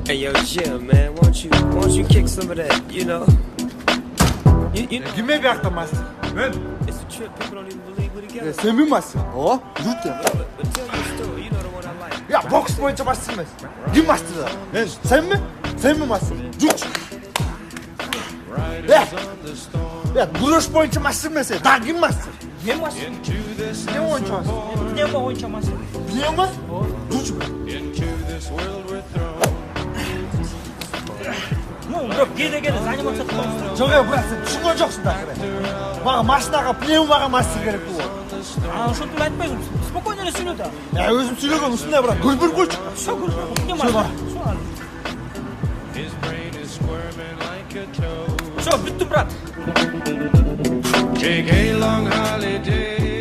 Hey yo, Jim, man, won't you kick some of that, you know? Киме бияқта мастер? Мен? It's a trip, people don't even believe we're together. Сен ми мастер? О, жүр. But tell me a story, you know the one I like. Я бокс бойынша мастер емес. Ким мастер? Мен. Сен ми? Сен ми мастер? Жүр. Я күреш бойынша мастер емес. Да ким мастер? Мен мастер. Не ойынша мастер? Пневмо ойынша мастер. Пневмо? Жүр. Ну, бирок кээде заниматься кылабыз. Жоқ, брат, сен түсінген жоқсың да. Маған машинаға пневмаға мастер керек бұл. Ошентип айтпайсың. Спокойно эле сүйлө да. Я өзім сөйлеген осындай брат. Көрбір қойшы. Всё, пневмо. Всё, бүттү, брат. Take a long holiday.